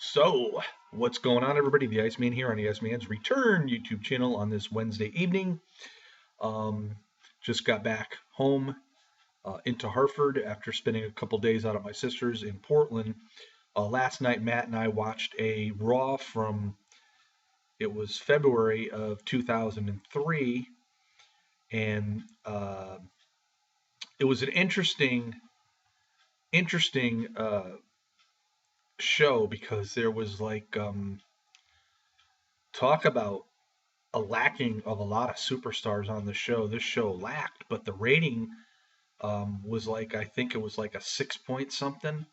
So, what's going on, everybody? The Iceman here on the Iceman's Return YouTube channel on this Wednesday evening. Um, just got back home into Hartford after spending a couple days out at my sister's in Portland. Last night, Matt and I watched a Raw from it was February of 2003, and it was an interesting show because there was talk about a lacking of a lot of superstars on the show. This show lacked, but the rating was I think it was like a 6 point something.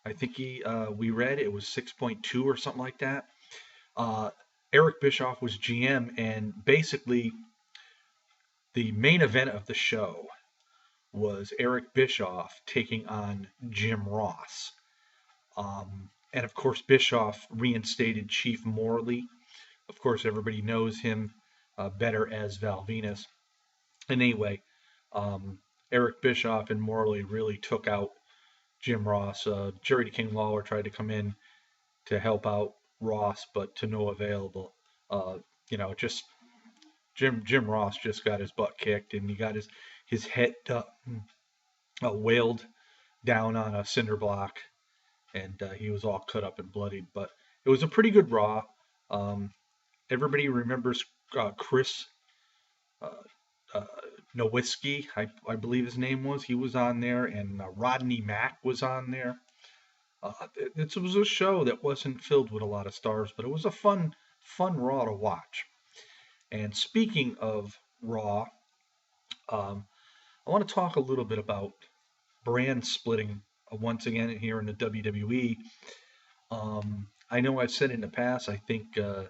I think we read it was 6.2 or something like that. Uh, Eric Bischoff was GM, and basically the main event of the show was Eric Bischoff taking on Jim Ross. And of course, Bischoff reinstated Chief Morley. Of course, everybody knows him better as Val Venus. And anyway, Eric Bischoff and Morley really took out Jim Ross. Jerry the King Lawler tried to come in to help out Ross, but to no avail. Just Jim Ross just got his butt kicked, and he got his head wailed down on a cinder block, and he was all cut up and bloodied. But it was a pretty good Raw. Everybody remembers Chris uh, uh, Nowinski, I believe his name was. He was on there, and Rodney Mack was on there. It was a show that wasn't filled with a lot of stars, but it was a fun Raw to watch. And speaking of Raw, I want to talk a little bit about brand splitting once again here in the WWE. I know I've said in the past, I think the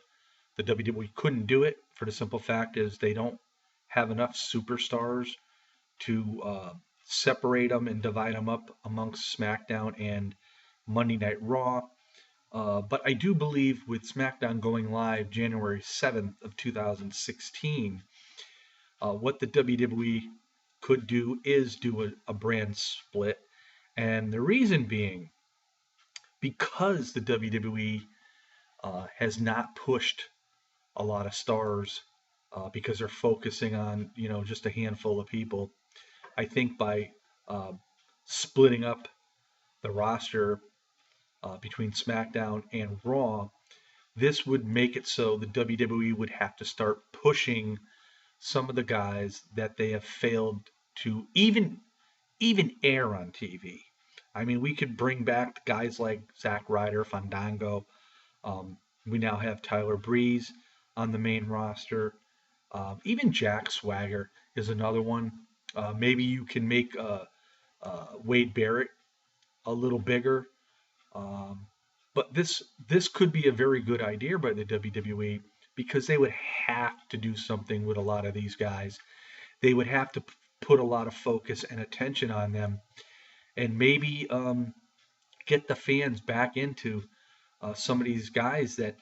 WWE couldn't do it for the simple fact is they don't have enough superstars to separate them and divide them up amongst SmackDown and Monday Night Raw. But I do believe with SmackDown going live January 7th of 2016, what the WWE could do is do a brand split. And the reason being, because the WWE has not pushed a lot of stars because they're focusing on, just a handful of people. I think by splitting up the roster between SmackDown and Raw, this would make it so the WWE would have to start pushing some of the guys that they have failed to even air on TV. I mean, we could bring back guys like Zack Ryder, Fandango. We now have Tyler Breeze on the main roster. Even Jack Swagger is another one. Maybe you can make Wade Barrett a little bigger. But this could be a very good idea by the WWE because they would have to do something with a lot of these guys. They would have to put a lot of focus and attention on them, and maybe get the fans back into some of these guys that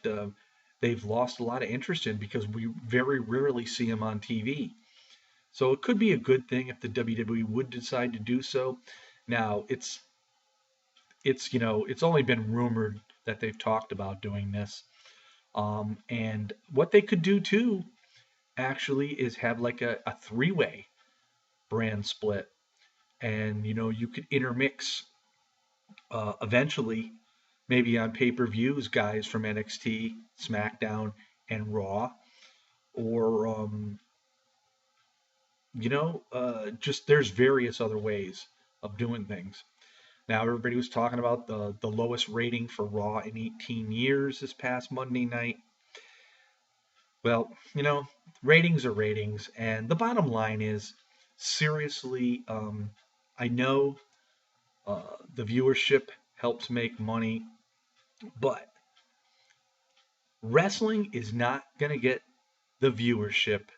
they've lost a lot of interest in because we very rarely see them on TV. So it could be a good thing if the WWE would decide to do so. Now it's only been rumored that they've talked about doing this, and what they could do too, actually, is have like a three-way brand split, and you could intermix eventually, maybe on pay-per-views, guys from NXT, SmackDown, and Raw, or just there's various other ways of doing things. Now everybody was talking about the lowest rating for Raw in 18 years this past Monday night. Well, ratings are ratings, and the bottom line is, seriously, I know the viewership helps make money, but wrestling is not going to get the viewership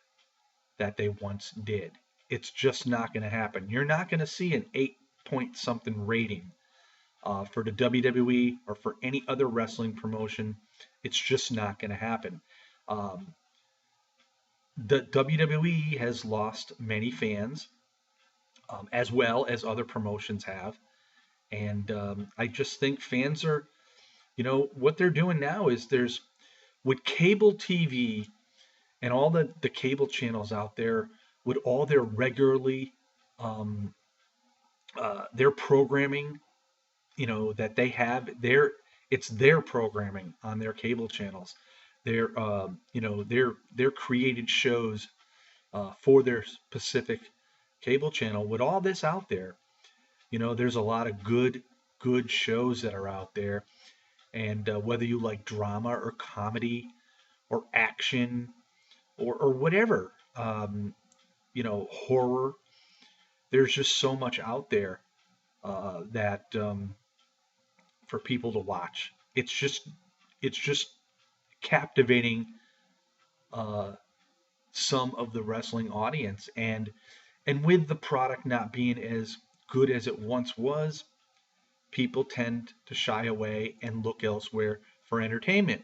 that they once did. It's just not going to happen. You're not going to see an 8 point something rating for the WWE or for any other wrestling promotion. It's just not going to happen. The WWE has lost many fans, as well as other promotions have. And I just think fans are what they're doing now is there's with cable TV and all the cable channels out there with all their regularly um, their programming, that they have it's their programming on their cable channels. Their created shows for their specific cable channel. With all this out there, there's a lot of good shows that are out there, and whether you like drama or comedy or action or whatever, horror, there's just so much out there that for people to watch. It's just captivating uh, some of the wrestling audience, and with the product not being as good as it once was, people tend to shy away and look elsewhere for entertainment.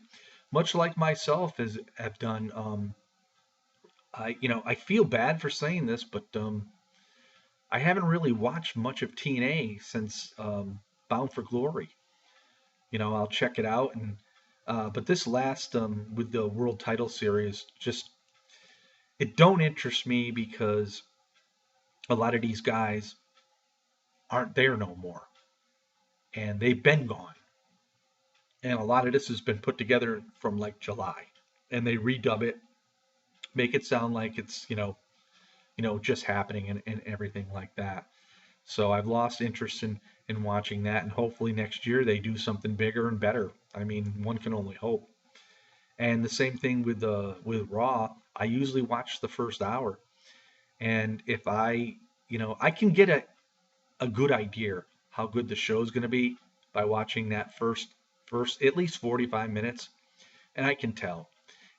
Much like myself as have done. I feel bad for saying this, but I haven't really watched much of TNA since Bound for Glory. I'll check it out, and but this last with the World Title Series, just it don't interest me because a lot of these guys aren't there no more, and they've been gone, and a lot of this has been put together from like July, and they redub it, make it sound like it's just happening and everything like that. So I've lost interest in watching that, and hopefully next year they do something bigger and better. I mean, one can only hope. And the same thing with Raw. I usually watch the first hour, and if I can get a good idea how good the show's going to be by watching that first at least 45 minutes, and I can tell.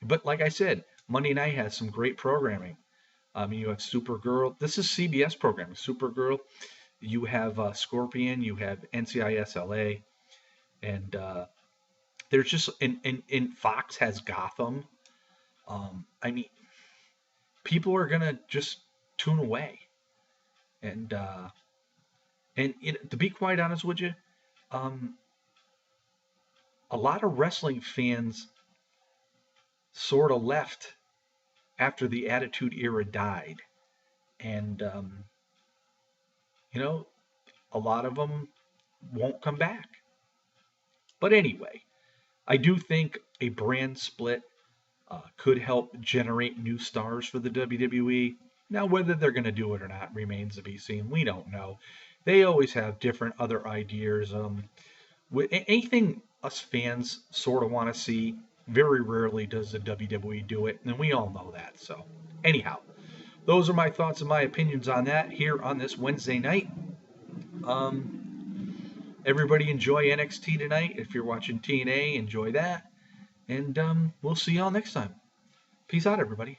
But like I said, Monday night has some great programming. You have Supergirl. This is CBS programming. Supergirl. You have Scorpion. You have NCIS LA, and there's just and Fox has Gotham. I mean, people are gonna just tune away, and to be quite honest with you, um, a lot of wrestling fans sort of left after the Attitude Era died, and you know, a lot of them won't come back. But anyway, I do think a brand split could help generate new stars for the WWE. Now, whether they're going to do it or not remains to be seen. We don't know. They always have different other ideas. With anything us fans sort of want to see, very rarely does the WWE do it, and we all know that. So, anyhow, those are my thoughts and my opinions on that here on this Wednesday night. Everybody enjoy NXT tonight. If you're watching TNA, enjoy that. And we'll see y'all next time. Peace out, everybody.